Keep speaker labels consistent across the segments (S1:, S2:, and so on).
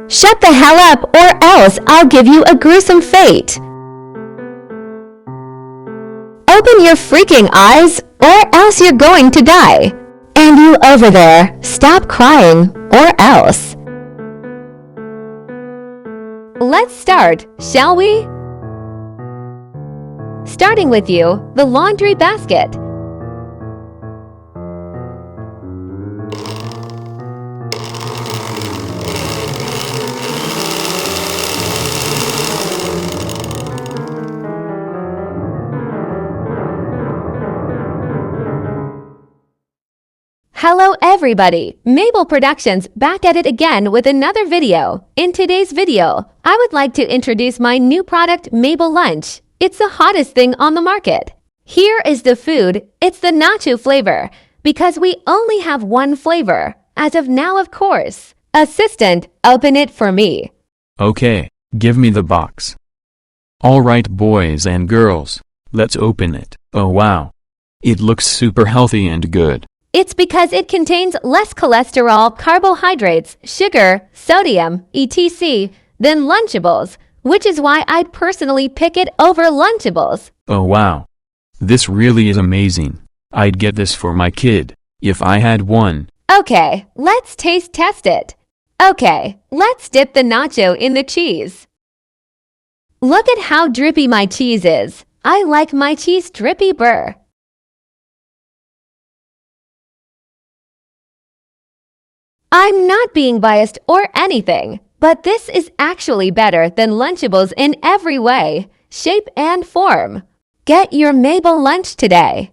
S1: Shut the hell up or else I'll give you a gruesome fate. Open your freaking eyes or else you're going to die. And you over there, stop crying or else. Let's start, shall we? Starting with you, the laundry basket. Hello everybody, Mabel Productions back at it again with another video. In today's video, I would like to introduce my new product, Mabelunch. It's the hottest thing on the market. Here is the food, it's the nacho flavor, because we only have one flavor, as of now of course. Assistant, open it for me.
S2: Okay, give me the box. Alright boys and girls, let's open it. Oh wow. It looks super healthy and good.
S1: It's because it contains less cholesterol, carbohydrates, sugar, sodium, etc. than Lunchables, which is why I'd personally pick it over Lunchables.
S2: Oh wow. This really is amazing. I'd get this for my kid, if I had one.
S1: Okay, let's taste test it. Okay, let's dip the nacho in the cheese. Look at how drippy my cheese is. I like my cheese drippy burr. I'm not being biased or anything, but this is actually better than Lunchables in every way, shape and form. Get your Mabelunch today.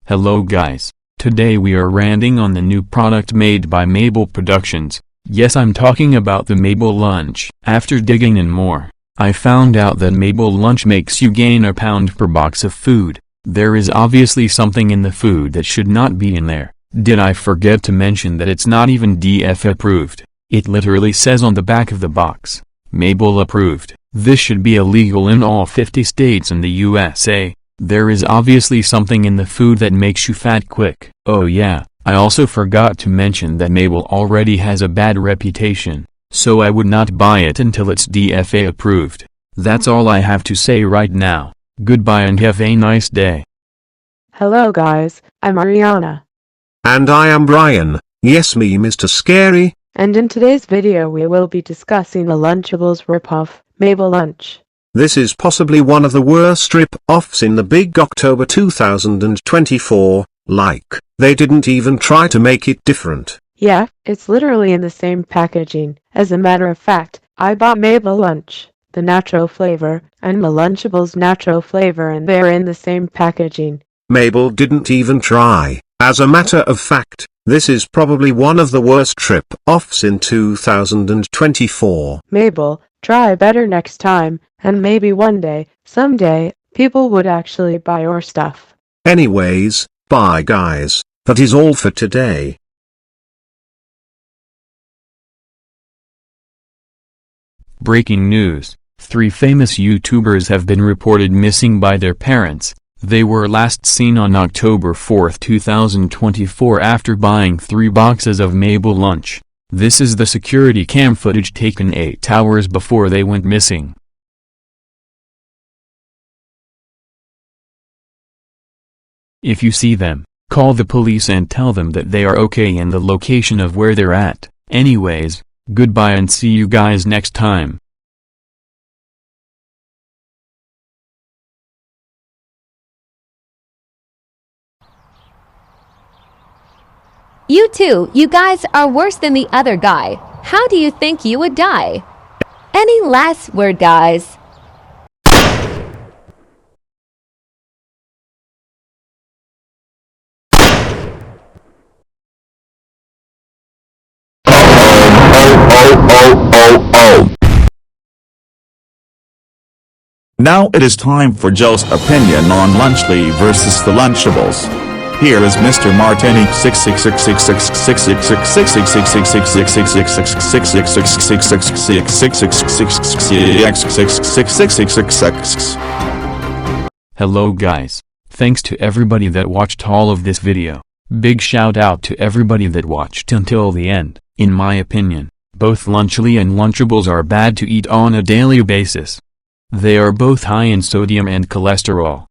S2: Hello guys, today we are ranting on the new product made by Mabel Productions. Yes, I'm talking about the Mabelunch. After digging in more, I found out that Mabelunch makes you gain a pound per box of food. There is obviously something in the food that should not be in there. Did I forget to mention that it's not even DF approved? It literally says on the back of the box, Mabel approved. This should be illegal in all 50 states in the USA. There is obviously something in the food that makes you fat quick. Oh yeah, I also forgot to mention that Mabel already has a bad reputation. So I would not buy it until it's DFA approved. That's all I have to say right now. Goodbye and have a nice day.
S3: Hello guys, I'm Ariana.
S4: And I am Brian. Yes, me, Mr. Scary.
S3: And in today's video we will be discussing the Lunchables ripoff, Mabelunch.
S4: This is possibly one of the worst rip-offs in the big October 2024, like, they didn't even try to make it different.
S3: Yeah, it's literally in the same packaging. As a matter of fact, I bought Mabelunch, the nacho flavor, and the Lunchables nacho flavor, and they're in the same packaging.
S4: Mabel didn't even try. As a matter of fact, this is probably one of the worst rip-offs in 2024.
S3: Mabel, try better next time, and maybe one day, someday, people would actually buy your stuff.
S4: Anyways, bye guys. That is all for today.
S2: Breaking news, 3 famous YouTubers have been reported missing by their parents. They were last seen on October 4, 2024 after buying 3 boxes of Mabelunch. This is the security cam footage taken 8 hours before they went missing. If you see them, call the police and tell them that they are okay and the location of where they're at. Anyways, goodbye and see you guys next time.
S1: You two, you guys are worse than the other guy. How do you think you would die? Any last word, guys?
S5: Now it is time for Joe's opinion on Lunchly versus the Lunchables. Here is Mr. Martini.
S2: Hello guys. Thanks to everybody that watched all of this video. Big shout out to everybody that watched until the end. In my opinion, both Lunchly and Lunchables are bad to eat on a daily basis. They are both high in sodium and cholesterol.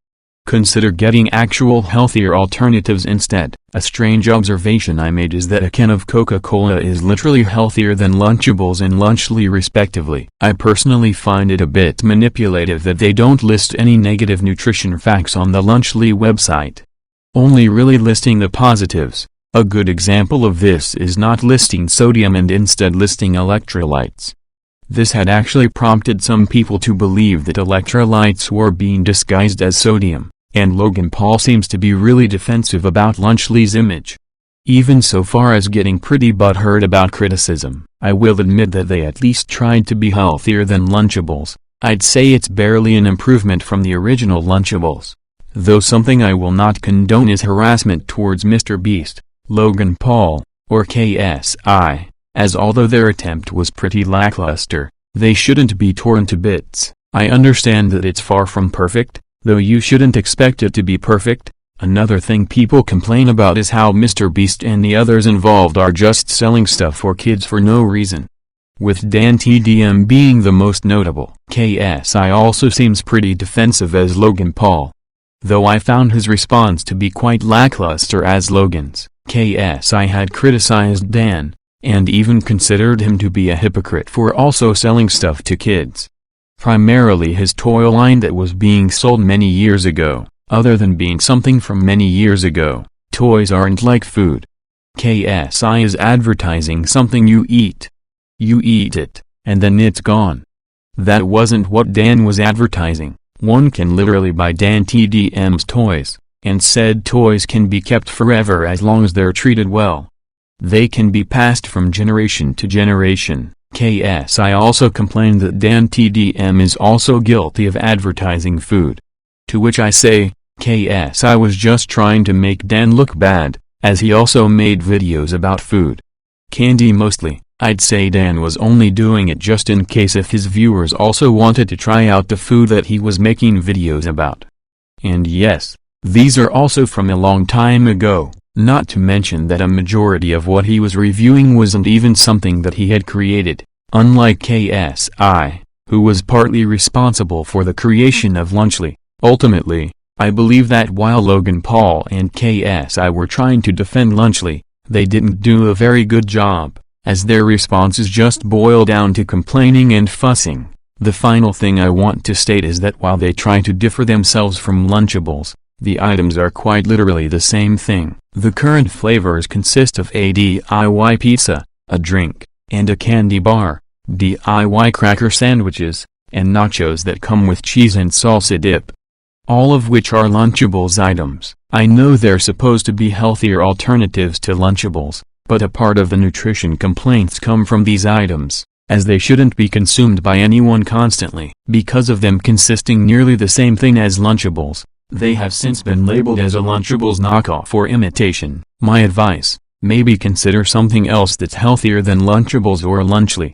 S2: Consider getting actual healthier alternatives instead. A strange observation I made is that a can of Coca-Cola is literally healthier than Lunchables and Lunchly respectively. I personally find it a bit manipulative that they don't list any negative nutrition facts on the Lunchly website, only really listing the positives. A good example of this is not listing sodium and instead listing electrolytes. This had actually prompted some people to believe that electrolytes were being disguised as sodium, and Logan Paul seems to be really defensive about Lunchly's image, even so far as getting pretty butthurt about criticism. I will admit that they at least tried to be healthier than Lunchables. I'd say it's barely an improvement from the original Lunchables. Though something I will not condone is harassment towards Mr. Beast, Logan Paul, or KSI, as although their attempt was pretty lackluster, they shouldn't be torn to bits. I understand that it's far from perfect, though you shouldn't expect it to be perfect. Another thing people complain about is how Mr. Beast and the others involved are just selling stuff for kids for no reason, with Dan TDM being the most notable. KSI also seems pretty defensive as Logan Paul, though I found his response to be quite lackluster as Logan's. KSI had criticized Dan, and even considered him to be a hypocrite for also selling stuff to kids, primarily his toy line that was being sold many years ago. Other than being something from many years ago, toys aren't like food. KSI is advertising something you eat. You eat it, and then it's gone. That wasn't what Dan was advertising. One can literally buy Dan TDM's toys, and said toys can be kept forever as long as they're treated well. They can be passed from generation to generation. KSI also complained that Dan TDM is also guilty of advertising food. To which I say, KSI was just trying to make Dan look bad, as he also made videos about food. Candy mostly. I'd say Dan was only doing it just in case if his viewers also wanted to try out the food that he was making videos about. And yes, these are also from a long time ago, not to mention that a majority of what he was reviewing wasn't even something that he had created, unlike KSI, who was partly responsible for the creation of Lunchly. Ultimately, I believe that while Logan Paul and KSI were trying to defend Lunchly, they didn't do a very good job, as their responses just boil down to complaining and fussing. The final thing I want to state is that while they try to differ themselves from Lunchables, the items are quite literally the same thing. The current flavors consist of a DIY pizza, a drink, and a candy bar, DIY cracker sandwiches, and nachos that come with cheese and salsa dip, all of which are Lunchables items. I know they're supposed to be healthier alternatives to Lunchables, but a part of the nutrition complaints come from these items, as they shouldn't be consumed by anyone constantly. Because of them consisting nearly the same thing as Lunchables, they have since been labeled as a Lunchables knockoff or imitation. My advice, maybe consider something else that's healthier than Lunchables or Lunchly.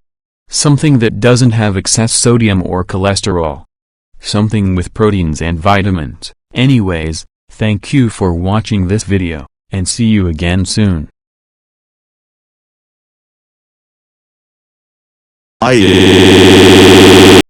S2: Something that doesn't have excess sodium or cholesterol. Something with proteins and vitamins. Anyways, thank you for watching this video, and see you again soon.
S5: I